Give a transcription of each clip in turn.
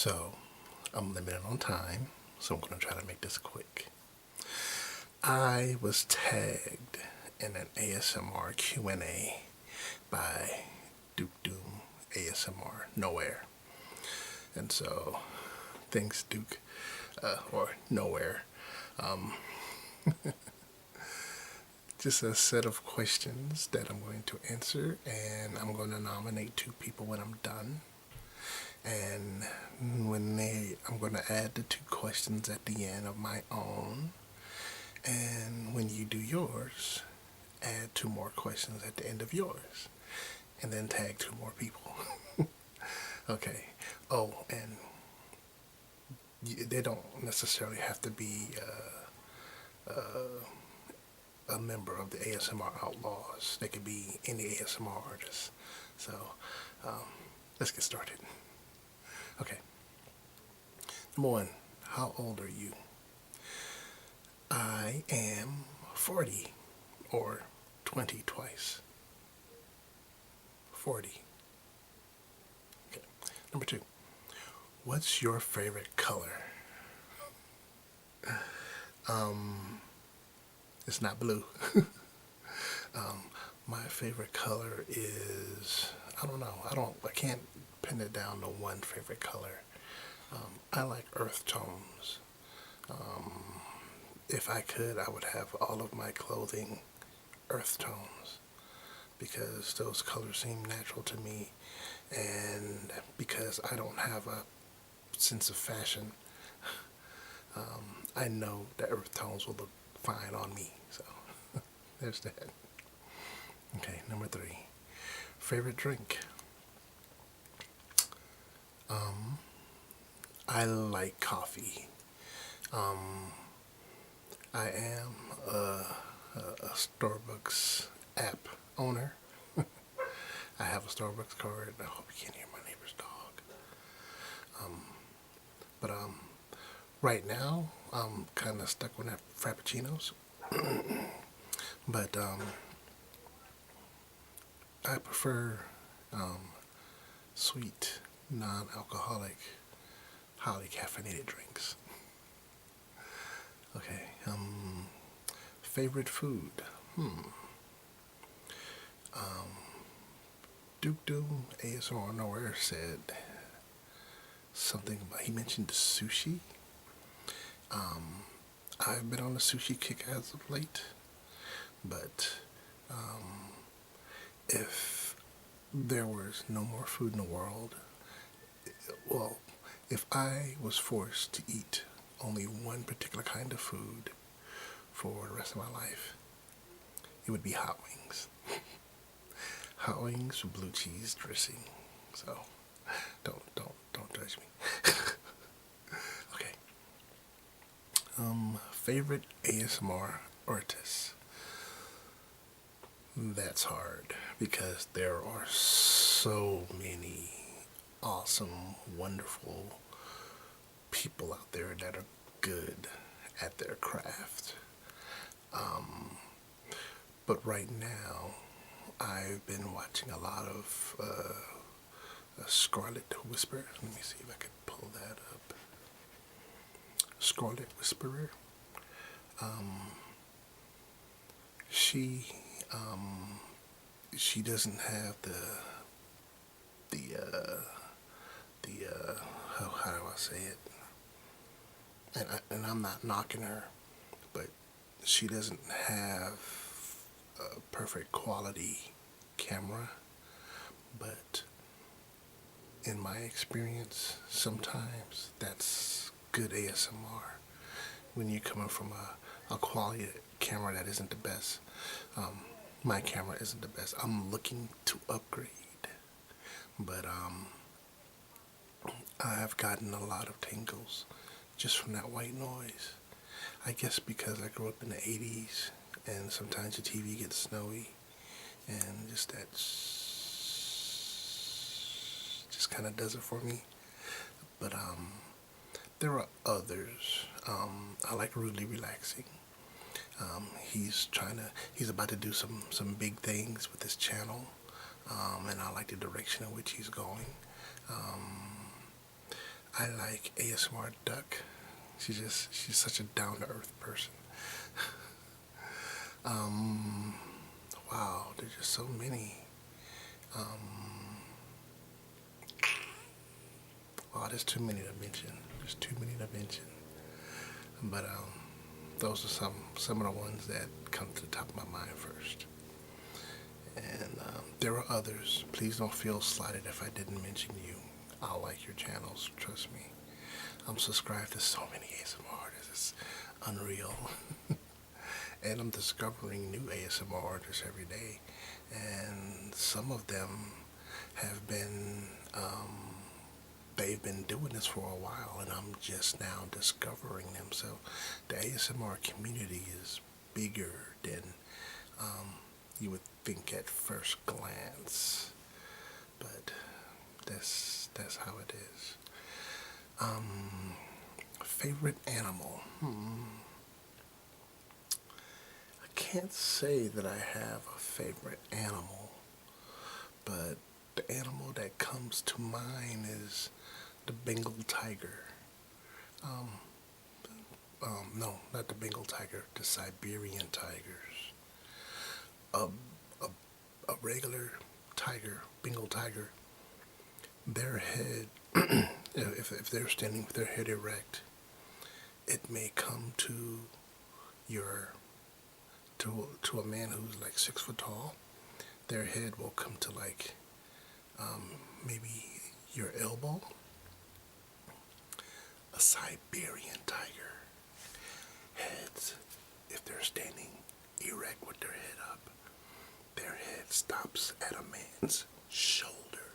So, I'm limited on time, so I'm going to try to make this quick. I was tagged in an ASMR Q&A by Dukedoom ASMR NOIRE. And so, thanks Duke, or Nowhere. Just a set of questions that I'm going to answer, and I'm going to nominate 2 people when I'm done. And I'm going to add the 2 questions at the end of my own. And when you do yours, add 2 more questions at the end of yours. And then tag 2 more people. Okay. Oh, and they don't necessarily have to be a member of the ASMR Outlaws. They could be any ASMR artist. So, let's get started. Okay. Number 1, how old are you? I am 40, or 20 twice. 40. Okay. Number 2, what's your favorite color? It's not blue. My favorite color is, I don't know. I can't pin it down to one favorite color. I like earth tones. If I could, I would have all of my clothing earth tones because those colors seem natural to me, and because I don't have a sense of fashion, I know that earth tones will look fine on me. So there's that. Okay, number 3, favorite drink. I like coffee. I am a Starbucks app owner. I have a Starbucks card. I hope you can't hear my neighbor's dog. But right now I'm kind of stuck with that Frappuccinos. But I prefer sweet, non-alcoholic, highly caffeinated drinks. Okay, favorite food. Dukedoom ASMR NOIRE said something about, he mentioned sushi. I've been on a sushi kick as of late, but if there was no more food in the world, well, if I was forced to eat only one particular kind of food for the rest of my life, it would be hot wings. Hot wings with blue cheese dressing. So don't judge me. Okay. Favorite ASMR artist. That's hard because there are so many awesome, wonderful people out there that are good at their craft. But right now, I've been watching a lot of Scarlett Whisperer. Let me see if I can pull that up. Scarlett Whisperer. She doesn't have how do I say it? And I'm not knocking her, but she doesn't have a perfect quality camera. But in my experience, sometimes that's good ASMR when you're coming from a quality camera that isn't the best. My camera isn't the best. I'm looking to upgrade, but I've gotten a lot of tingles just from that white noise. I guess because I grew up in the 80s and sometimes the TV gets snowy and just that just kind of does it for me. But there are others. I like RudelyRelaxing. He's about to do some big things with his channel, and I like the direction in which he's going. I like ASMR Duck. She's such a down-to-earth person. um, wow, there's just so many. Wow, there's too many to mention. There's too many to mention. But those are some of the ones that come to the top of my mind first. And there are others. Please don't feel slighted if I didn't mention you. I like your channels, trust me. I'm subscribed to so many ASMR artists. It's unreal. And I'm discovering new ASMR artists every day. And some of them have been, they've been doing this for a while, and I'm just now discovering them. So the ASMR community is bigger than you would think at first glance. But that's how it is. Favorite animal? I can't say that I have a favorite animal, but the animal that comes to mind is the Bengal tiger. No, not the Bengal tiger, the Siberian tigers. A, a, a regular tiger, Bengal tiger, their head, if they're standing with their head erect, it may come to your to a man who's like 6 foot tall. Their head will come to like maybe your elbow. A Siberian tiger heads, if they're standing erect with their head up, their head stops at a man's shoulder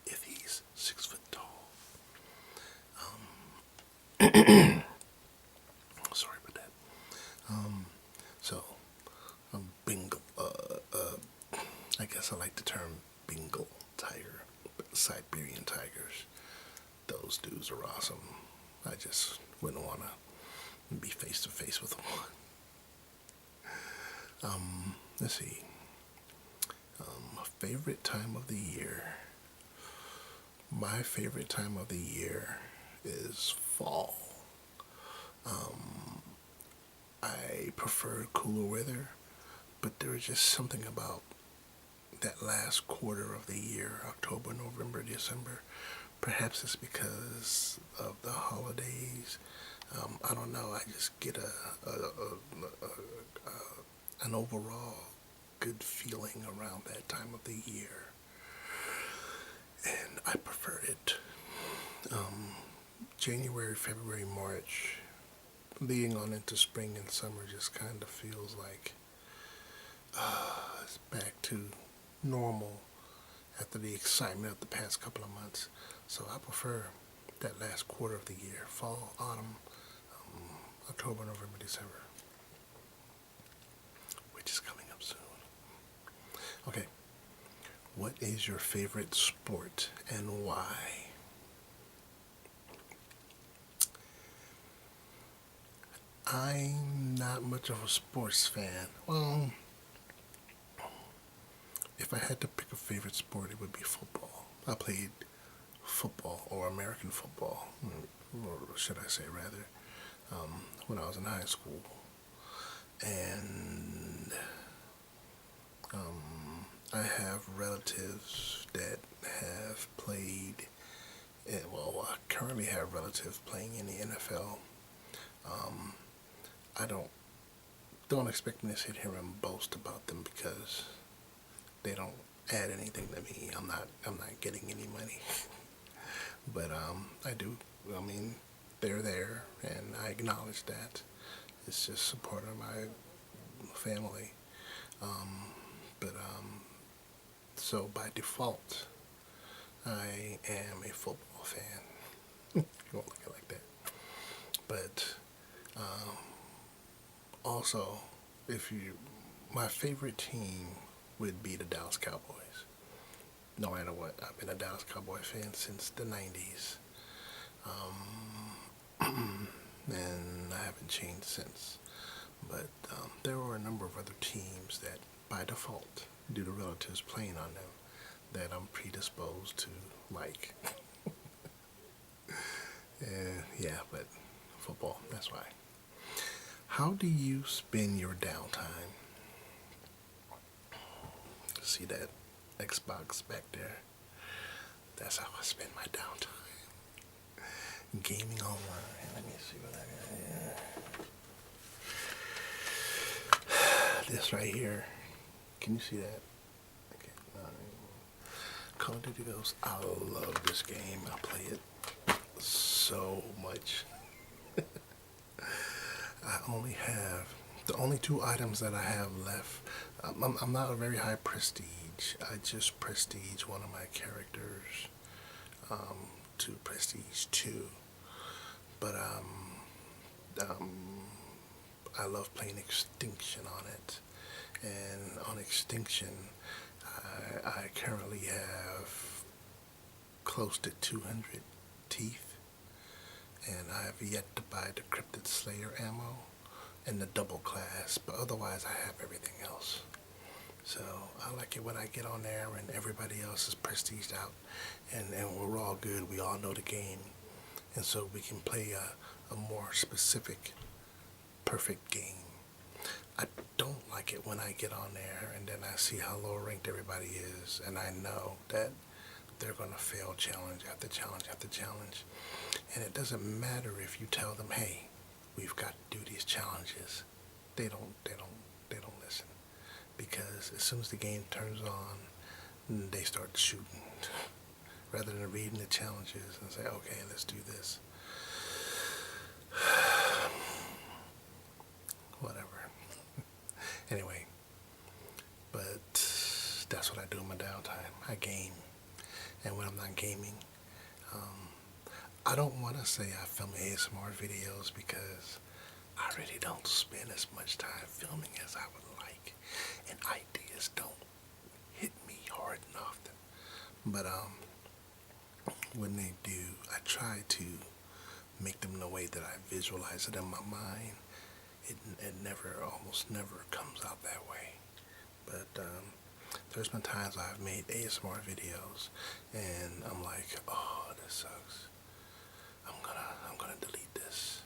if he's 6 foot tall. Sorry about that. So, Bengal, I guess I like the term Bengal tiger, but Siberian tigers, those dudes are awesome. I just wouldn't want to be face to face with one. Let's see. Favorite time of the year. My favorite time of the year is fall. I prefer cooler weather, but there's just something about that last quarter of the year, October, November, December. Perhaps it's because of the holidays. I don't know. I just get an overall good feeling around that time of the year, and I prefer it. January, February, March, leading on into spring and summer just kind of feels like it's back to normal after the excitement of the past couple of months. So I prefer that last quarter of the year, fall, autumn, October, November, December, which is coming up soon. Okay, what is your favorite sport and why? I'm not much of a sports fan. Well, if I had to pick a favorite sport, it would be football. I played football, or American football, or should I say rather, when I was in high school. And I have relatives that have played, well, I currently have relatives playing in the NFL. I don't expect me to sit here and boast about them because they don't add anything to me. I'm not getting any money. But I do. I mean, they're there, and I acknowledge that. It's just a part of my family. So by default, I am a football fan. You won't look at it like that. But also, my favorite team would be the Dallas Cowboys. No matter what, I've been a Dallas Cowboy fan since the 90s. And I haven't changed since. But there are a number of other teams that, by default, due to relatives playing on them, that I'm predisposed to like. Yeah, but football, that's why. How do you spend your downtime? See that Xbox back there? That's how I spend my downtime. Gaming online. Let me see what I got here. This right here. Can you see that? Okay. Call of Duty Ghosts. I love this game. I play it so much. I only have the only two items that I have left. I'm not a very high prestige. I just prestige one of my characters to prestige 2. But I love playing Extinction on it. And on Extinction, I currently have close to 200 teeth. And I have yet to buy the Cryptid Slayer ammo and the double class, but otherwise I have everything else. So I like it when I get on there and everybody else is prestiged out and we're all good. We all know the game. And so we can play a more specific, perfect game. I don't like it when I get on there and then I see how low ranked everybody is and I know that they're going to fail challenge after challenge after challenge. And it doesn't matter if you tell them, hey, we've got to do these challenges. They don't listen. Because as soon as the game turns on, they start shooting. Rather than reading the challenges and say, okay, let's do this. Whatever. Anyway, but that's what I do in my downtime. I game. And when I'm not gaming, I don't want to say I film ASMR videos because I really don't spend as much time filming as I would like. And ideas don't hit me hard and often. But when they do, I try to make them the way that I visualize it in my mind. It almost never comes out that way. But there's been times I've made ASMR videos and I'm like, oh, this sucks. I'm gonna delete this.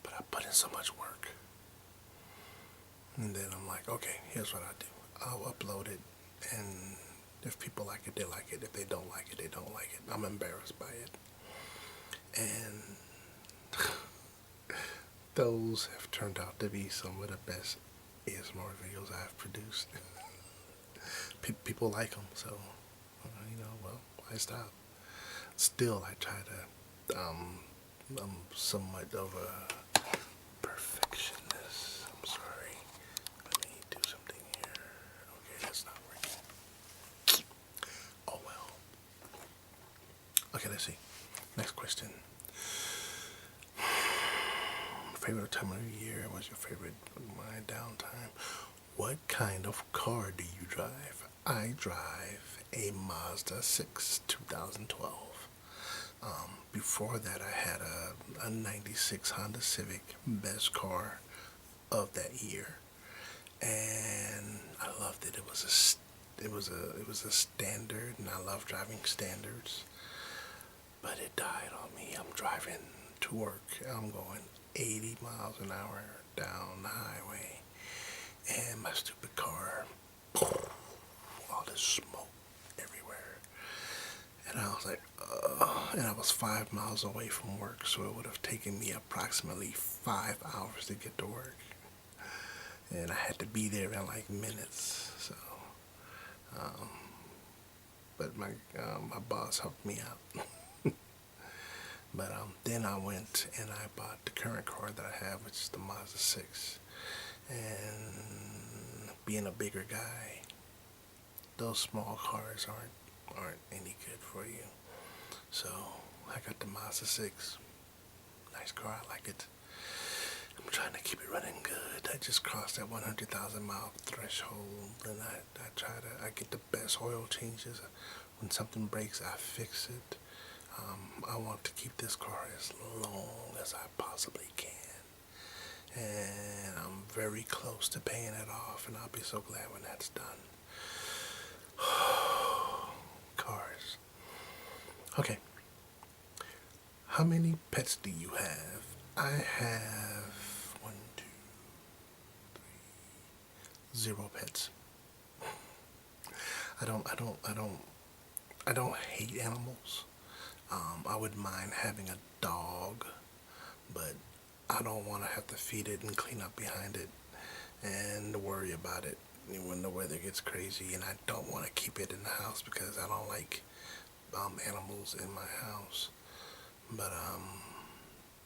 But I put in so much work. And then I'm like, okay, here's what I do. I'll upload it and if people like it, they like it. If they don't like it, they don't like it. I'm embarrassed by it. And those have turned out to be some of the best ASMR videos I've produced. People like them, so, well, why stop? Still, I try to, I'm somewhat of a perfectionist. I'm sorry. Let me do something here. Okay, that's not working. Oh well. Okay, let's see. Next question. Favorite time of the year? What's your favorite my downtime? What kind of car do you drive? I drive a Mazda 6 2012. Before that, I had a 96 Honda Civic, best car of that year, and I loved it. It was a standard, and I love driving standards. But it died on me. I'm driving to work. I'm going 80 miles an hour down the highway, and my stupid car, all this smoke everywhere. And I was like, and I was 5 miles away from work, so it would have taken me approximately 5 hours to get to work. And I had to be there in like minutes, so, but my boss helped me out. But then I went and I bought the current car that I have, which is the Mazda 6. And being a bigger guy, those small cars aren't any good for you. So I got the Mazda 6. Nice car, I like it. I'm trying to keep it running good. I just crossed that 100,000 mile threshold, and I get the best oil changes. When something breaks, I fix it. I want to keep this car as long as I possibly can. And I'm very close to paying it off, and I'll be so glad when that's done. Cars. Okay. How many pets do you have? I have one, two, zero pets. I don't hate animals. I wouldn't mind having a dog, but I don't want to have to feed it and clean up behind it and worry about it when the weather gets crazy. And I don't want to keep it in the house because I don't like animals in my house. But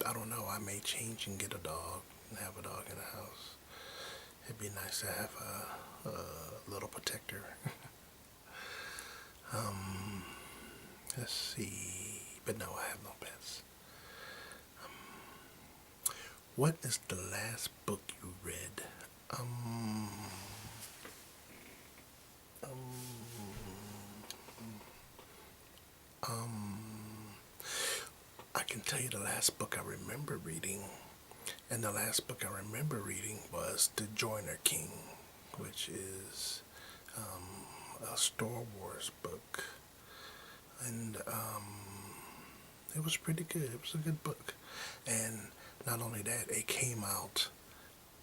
I don't know. I may change and get a dog and have a dog in the house. It'd be nice to have a little protector. Let's see. But no, I have no pets. What is the last book you read? Um, I can tell you the last book I remember reading, and the last book I remember reading was The Joiner King, which is a Star Wars book, and it was pretty good. It was a good book, and not only that, it came out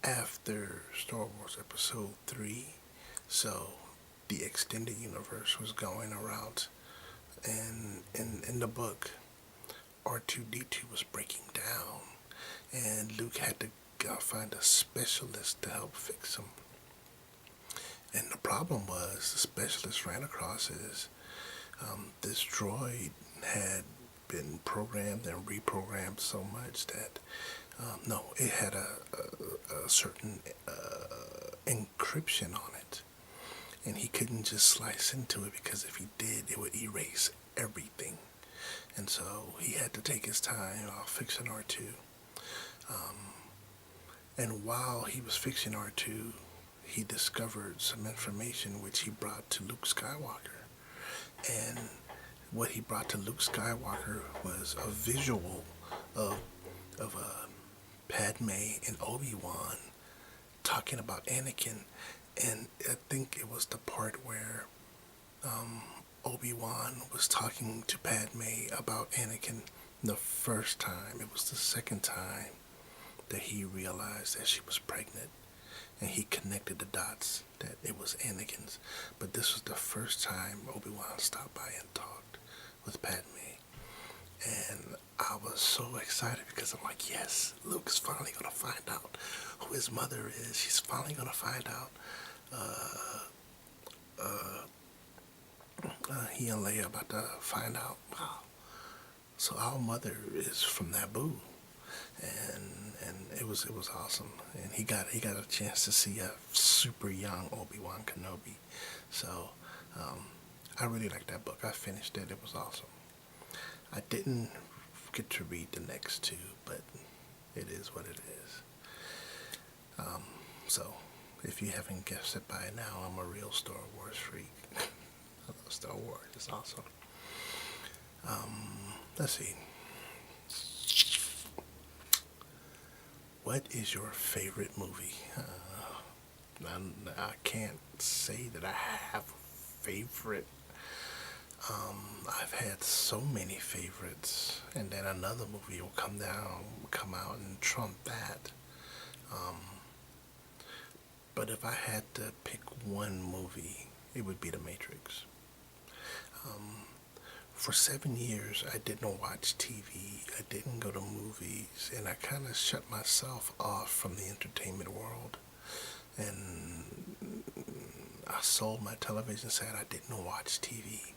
after Star Wars Episode 3, so the extended universe was going around, and in the book, R2-D2 was breaking down, and Luke had to find a specialist to help fix him. And the problem was, the specialist ran across is this droid had been programmed and reprogrammed so much that no, it had a certain encryption on it, and he couldn't just slice into it because if he did, it would erase everything. And so he had to take his time fixing R2. And while he was fixing R2, he discovered some information which he brought to Luke Skywalker. And what he brought to Luke Skywalker was a visual of Padme and Obi-Wan talking about Anakin. And I think it was the part where Obi-Wan was talking to Padme about Anakin the first time. It was the second time that he realized that she was pregnant, and he connected the dots that it was Anakin's. But this was the first time Obi-Wan stopped by and talked with Padme, and I was so excited because I'm like, yes, Luke's finally gonna find out who his mother is. He's finally gonna find out he and Leia about to find out. Wow. So our mother is from Naboo, and it was awesome. And he got a chance to see a super young Obi-Wan Kenobi. So I really liked that book. I finished it. It was awesome. I didn't get to read the next two, but it is what it is. So if you haven't guessed it by now, I'm a real Star Wars freak. I love Star Wars. It's awesome. Let's see. What is your favorite movie? I can't say that I have a favorite. I've had so many favorites, and then another movie will come out and trump that. But if I had to pick one movie, it would be The Matrix. For 7 years, I didn't watch TV, I didn't go to movies, and I kind of shut myself off from the entertainment world. And I sold my television set. I didn't watch TV,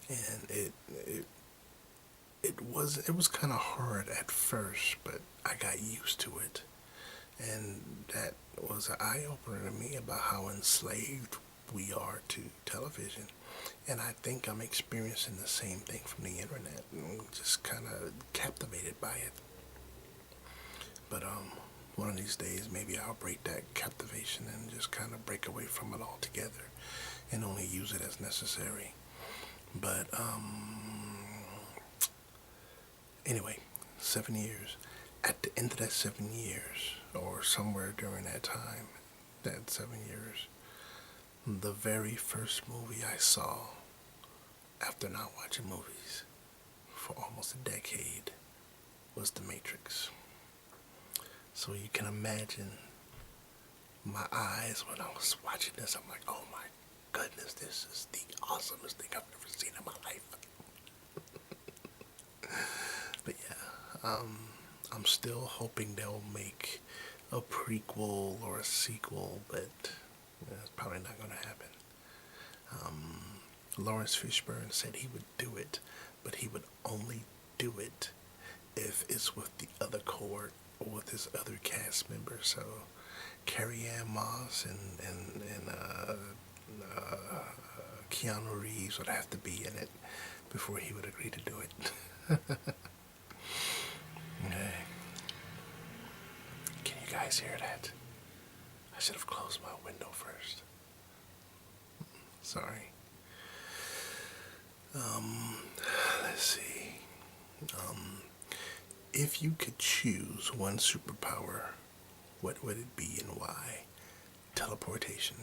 and it was kind of hard at first, but I got used to it, and that was an eye-opener to me about how enslaved we are to television. And I think I'm experiencing the same thing from the internet, and just kind of captivated by it. But one of these days, maybe I'll break that captivation and just kind of break away from it altogether and only use it as necessary. But anyway, 7 years. At the end of that 7 years, or somewhere during that time, that 7 years, the very first movie I saw after not watching movies for almost a decade was The Matrix. So you can imagine my eyes when I was watching this. I'm like, oh my goodness, this is the awesomest thing I've ever seen in my life. But yeah, I'm still hoping they'll make a prequel or a sequel, but it's probably not going to happen. Lawrence Fishburne said he would do it, but he would only do it if it's with the other cohort or with his other cast members. So Carrie Ann Moss and Keanu Reeves would have to be in it before he would agree to do it. Okay. Can you guys hear that? I should have closed my window first. Sorry. Let's see. If you could choose one superpower, what would it be and why? Teleportation.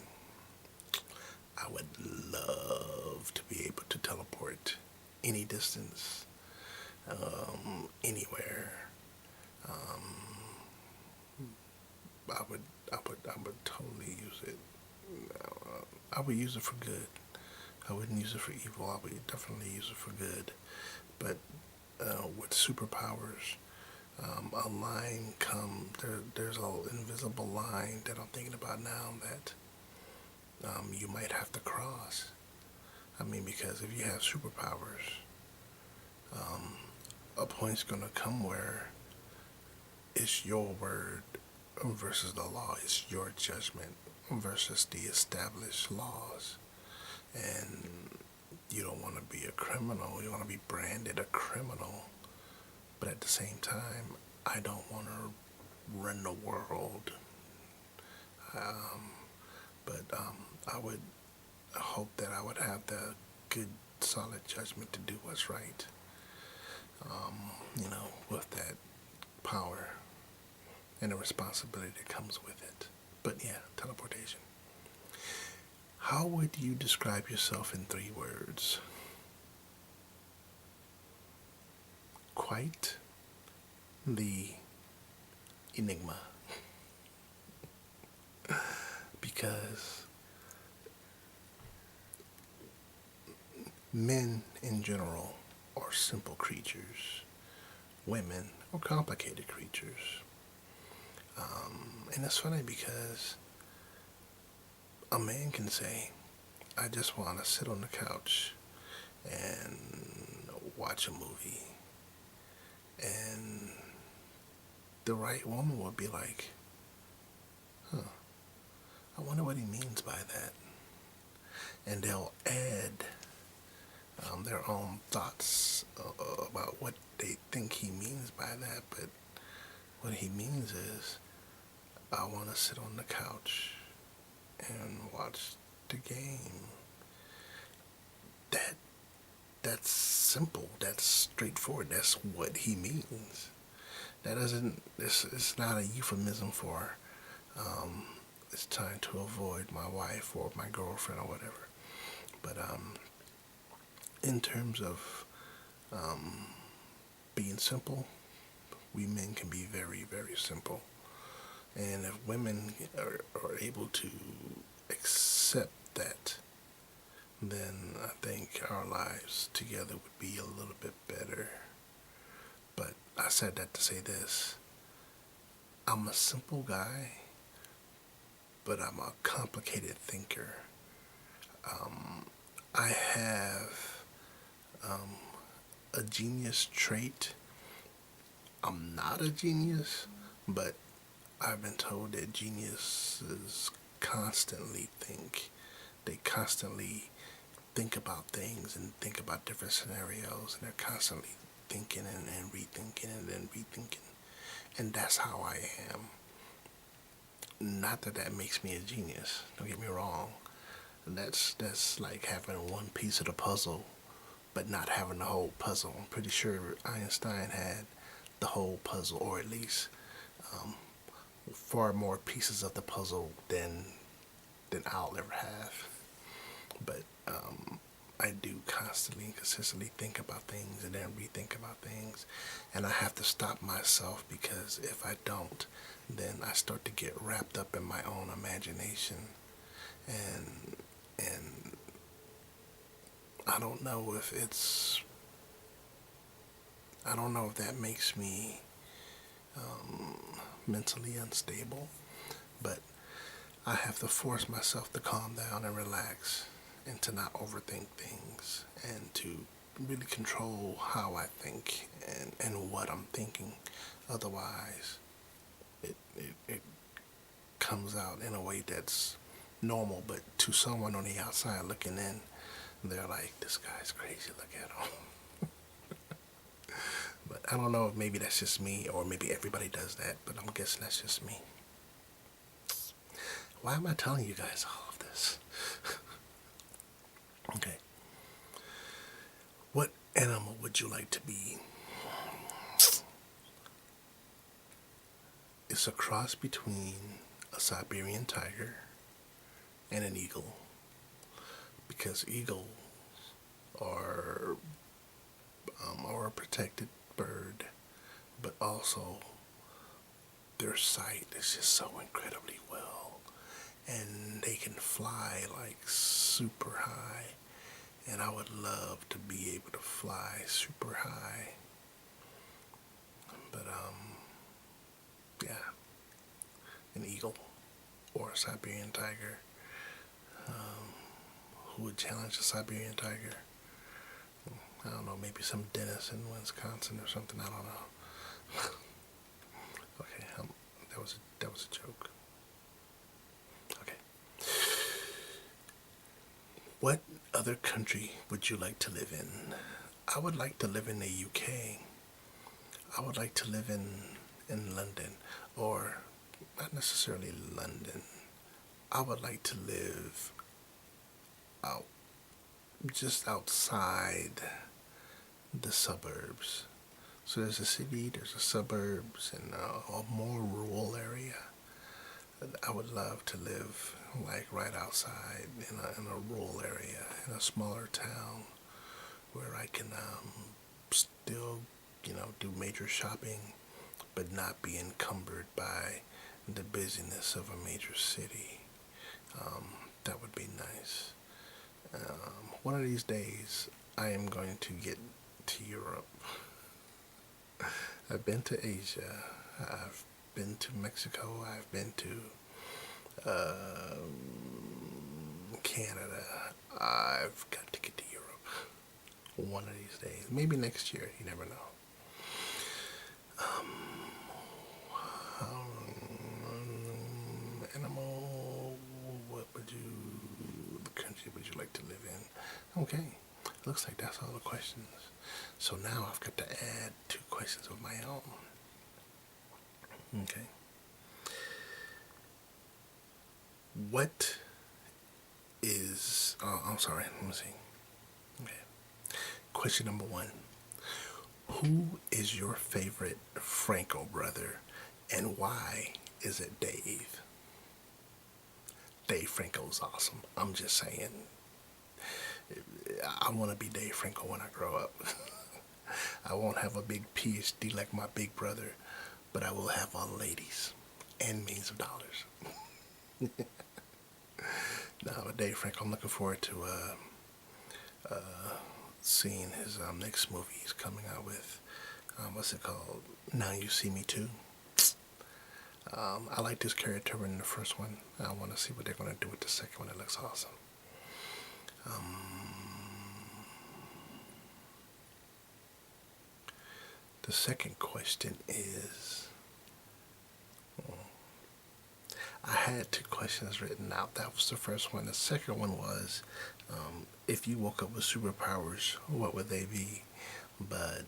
I would love to be able to teleport any distance, anywhere. I would totally use it. I would use it for good. I wouldn't use it for evil. I would definitely use it for good. But with superpowers, a line there's an invisible line that I'm thinking about now that you might have to cross. I mean, because if you have superpowers, a point's gonna come where it's your word versus the law. It's your judgment versus the established laws. And you don't want to be a criminal. You want to be branded a criminal. But at the same time, I don't want to run the world. I would hope that I would have the good, solid judgment to do what's right. With that power and the responsibility that comes with it. But yeah, teleportation. How would you describe yourself in 3 words? Quite the enigma. Because men in general are simple creatures. Women are complicated creatures. And it's funny because a man can say, I just want to sit on the couch and watch a movie. And the right woman would be like, I wonder what he means by that. And they'll add their own thoughts about what they think he means by that. But what he means is, I want to sit on the couch and watch the game. That's simple. That's straightforward. That's what he means. That doesn't. It's not a euphemism for. It's trying to avoid my wife or my girlfriend or whatever. But in terms of being simple, we men can be very, very simple. And if women are able to accept that, then I think our lives together would be a little bit better. But I said that to say this. I'm a simple guy, but I'm a complicated thinker. I have a genius trait. I'm not a genius, but I've been told that geniuses constantly think. They constantly think about things and think about different scenarios, and they're constantly thinking and rethinking and then rethinking. And that's how I am. Not that that makes me a genius, don't get me wrong. That's like having one piece of the puzzle but not having the whole puzzle. I'm pretty sure Einstein had the whole puzzle, or at least far more pieces of the puzzle than I'll ever have. But I do constantly and consistently think about things and then rethink about things. And I have to stop myself, because if I don't, then I start to get wrapped up in my own imagination. And I don't know if that makes me mentally unstable, but I have to force myself to calm down and relax, and to not overthink things, and to really control how I think and what I'm thinking. Otherwise, it comes out in a way that's normal, but to someone on the outside looking in, they're like, this guy's crazy, look at him. But I don't know if maybe that's just me, or maybe everybody does that, but I'm guessing that's just me. Why am I telling you guys all of this? Okay. What animal would you like to be? It's a cross between a Siberian tiger and an eagle, because eagles are a protected bird, but also their sight is just so incredibly well, and they can fly like super high, and I would love to be able to fly super high. But yeah, an eagle or a Siberian tiger. Who would challenge a Siberian tiger? I don't know, maybe some dentist in Wisconsin or something. I don't know. Okay, that was a joke. Okay. What other country would you like to live in? I would like to live in the UK. I would like to live in London, or not necessarily London. I would like to live out just outside the suburbs. So there's a city, there's a suburbs, and a more rural area. I would love to live like right outside in a rural area, in a smaller town, where I can still, do major shopping, but not be encumbered by the busyness of a major city. That would be nice. One of these days, I am going to get to Europe. I've been to Asia. I've been to Mexico. I've been to Canada. I've got to get to Europe one of these days. Maybe next year. You never know. Animal. The country would you like to live in? Okay. Looks like that's all the questions. So now I've got to add 2 questions of my own. Okay. What is... Oh, I'm sorry. Let me see. Okay. Question number 1. Who is your favorite Franco brother, and why is it Dave? Dave Franco's awesome. I'm just saying. I want to be Dave Franco when I grow up. I won't have a big PhD like my big brother, but I will have all the ladies and millions of dollars. No, Dave Franco, I'm looking forward to seeing his next movie he's coming out with. What's it called? Now You See Me Too. I liked his character in the first one. I want to see what they're going to do with the second one. It looks awesome. The second question is, I had 2 questions written out. That was the first one. The second one was, if you woke up with superpowers, what would they be? But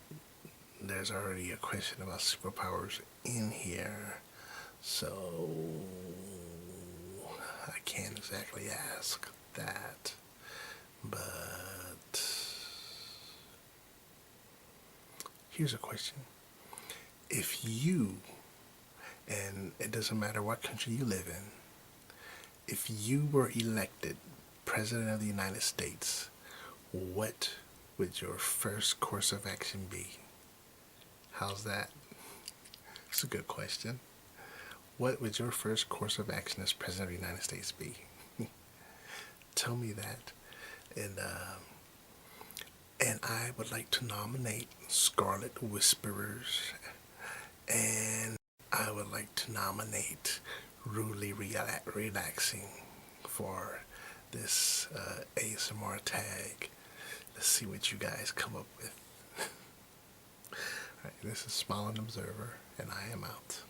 there's already a question about superpowers in here, so I can't exactly ask that. But here's a question. If you, and it doesn't matter what country you live in, if you were elected President of the United States, what would your first course of action be? How's that? It's a good question. What would your first course of action as President of the United States be? Tell me that. And I would like to nominate Scarlett Whisperers, and I would like to nominate RudelyRelaxing for this ASMR tag. Let's see what you guys come up with. Alright, this is Smilin Observer, and I am out.